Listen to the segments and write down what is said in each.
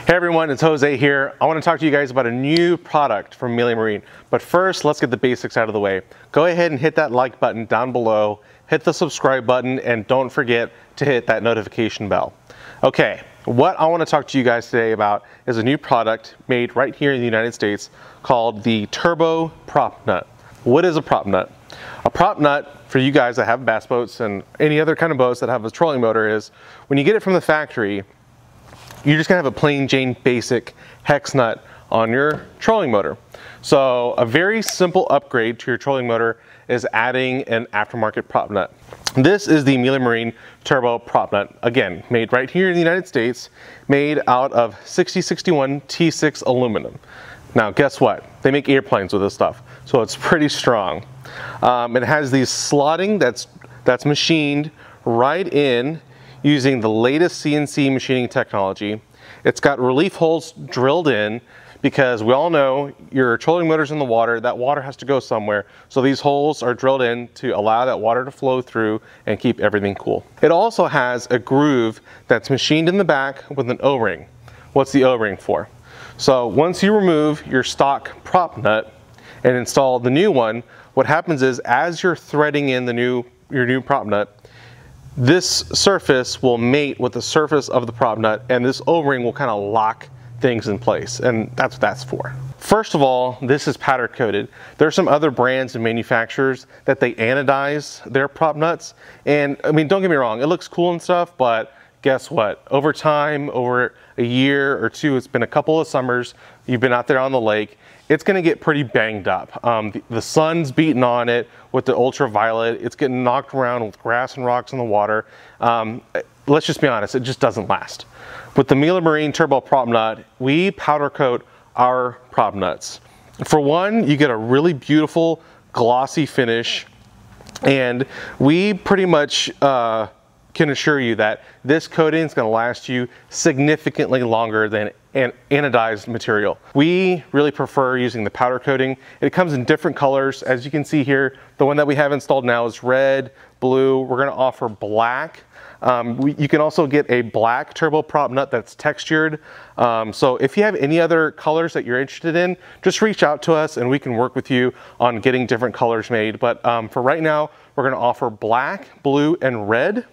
Hey everyone, it's Jose here. I want to talk to you guys about a new product from Mealey Marine. But first, let's get the basics out of the way. Go ahead and hit that like button down below, hit the subscribe button, and don't forget to hit that notification bell. Okay, what I want to talk to you guys today about is a new product made right here in the United States called the Turbo Prop Nut. What is a prop nut? A prop nut, for you guys that have bass boats and any other kind of boats that have a trolling motor, is when you get it from the factory, you're just gonna have a plain Jane basic hex nut on your trolling motor. So a very simple upgrade to your trolling motor is adding an aftermarket prop nut. This is the Mealey Marine Turbo Prop Nut. Again, made right here in the United States, made out of 6061 T6 aluminum. Now guess what? They make airplanes with this stuff, so it's pretty strong. It has these slotting that's machined right in using the latest CNC machining technology. It's got relief holes drilled in because we all know your trolling motor's in the water, that water has to go somewhere. So these holes are drilled in to allow that water to flow through and keep everything cool. It also has a groove that's machined in the back with an O-ring. What's the O-ring for? So once you remove your stock prop nut and install the new one, what happens is as you're threading in your new prop nut, this surface will mate with the surface of the prop nut, and this O-ring will kind of lock things in place, and that's what that's for. First of all, this is powder coated. There are some other brands and manufacturers that they anodize their prop nuts, and I mean, don't get me wrong, it looks cool and stuff, but guess what? Over time, over a year or two, it's been a couple of summers, you've been out there on the lake, it's gonna get pretty banged up. The sun's beating on it with the ultraviolet, it's getting knocked around with grass and rocks in the water. Let's just be honest, it just doesn't last. With the Mealey Marine Turbo Prop Nut, we powder coat our prop nuts. For one, you get a really beautiful glossy finish, and we pretty much can assure you that this coating is going to last you significantly longer than an anodized material. We really prefer using the powder coating. It comes in different colors. As you can see here, the one that we have installed now is red, blue. We're going to offer black. You can also get a black turbo prop nut that's textured. So if you have any other colors that you're interested in, just reach out to us and we can work with you on getting different colors made. But for right now, we're going to offer black, blue, and red.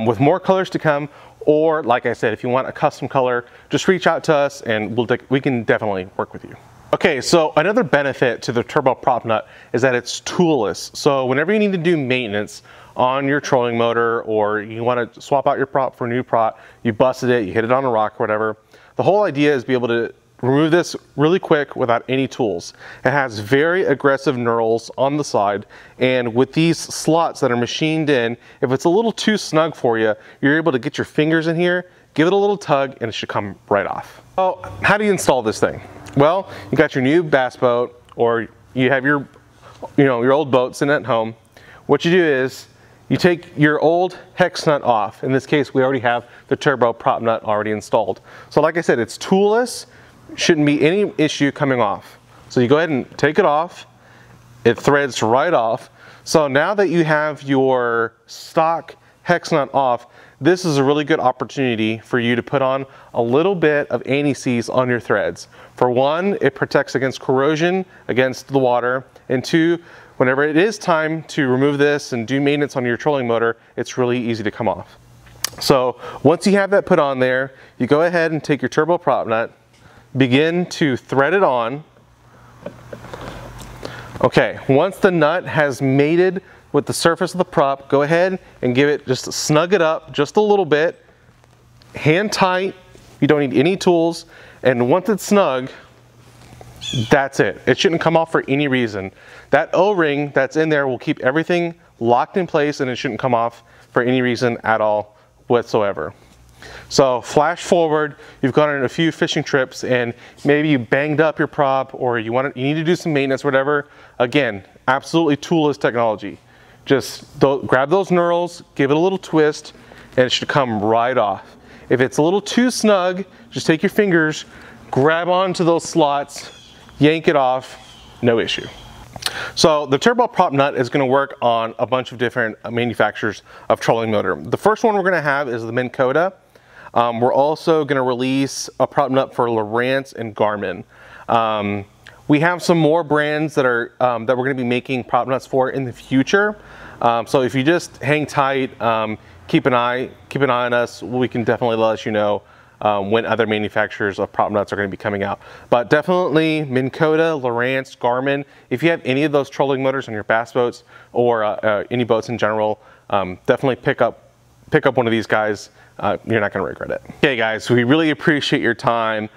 With more colors to come, or like I said, if you want a custom color, just reach out to us and we can definitely work with you. Okay, so another benefit to the turbo prop nut is that it's toolless. So whenever you need to do maintenance on your trolling motor, or you want to swap out your prop for a new prop, you busted it, you hit it on a rock or whatever, the whole idea is to be able to remove this really quick without any tools. It has very aggressive knurls on the side, and with these slots that are machined in, if it's a little too snug for you, you're able to get your fingers in here, give it a little tug, and it should come right off. So how do you install this thing? Well, you got your new bass boat, or you have your old boat sitting at home. What you do is you take your old hex nut off. In this case, we already have the turbo prop nut already installed. So like I said, it's toolless. Shouldn't be any issue coming off. So you go ahead and take it off. It threads right off. So now that you have your stock hex nut off, this is a really good opportunity for you to put on a little bit of anti-seize on your threads. For one, it protects against corrosion, against the water, and two, whenever it is time to remove this and do maintenance on your trolling motor, it's really easy to come off. So once you have that put on there, you go ahead and take your turbo prop nut, begin to thread it on. Okay, once the nut has mated with the surface of the prop, go ahead and give it, just snug it up just a little bit, hand tight, you don't need any tools, and once it's snug, that's it. It shouldn't come off for any reason. That O-ring that's in there will keep everything locked in place, and it shouldn't come off for any reason at all whatsoever. So flash forward, you've gone on a few fishing trips and maybe you banged up your prop, or you need to do some maintenance, whatever. Again, absolutely toolless technology. Just grab those knurls, give it a little twist, and it should come right off. If it's a little too snug, just take your fingers, grab onto those slots, yank it off, no issue. So the turbo prop nut is going to work on a bunch of different manufacturers of trolling motor. The first one we're going to have is the Minn Kota. We're also going to release a prop nut for Lowrance and Garmin. We have some more brands that are that we're going to be making prop nuts for in the future. So if you just hang tight, keep an eye on us. We can definitely let you know when other manufacturers of prop nuts are going to be coming out. But definitely Minn Kota, Lowrance, Garmin. If you have any of those trolling motors on your bass boats or any boats in general, definitely pick up one of these guys. You're not going to regret it. Okay guys, we really appreciate your time.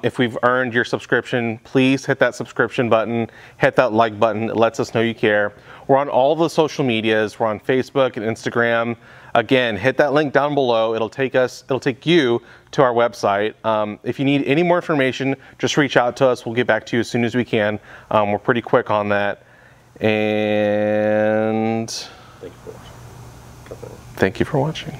If we've earned your subscription, please hit that subscription button, hit that like button. It lets us know you care. We're on all the social medias. We're on Facebook and Instagram. Again, hit that link down below. It'll take you to our website. If you need any more information, just reach out to us. We'll get back to you as soon as we can. We're pretty quick on that. And thank you for watching.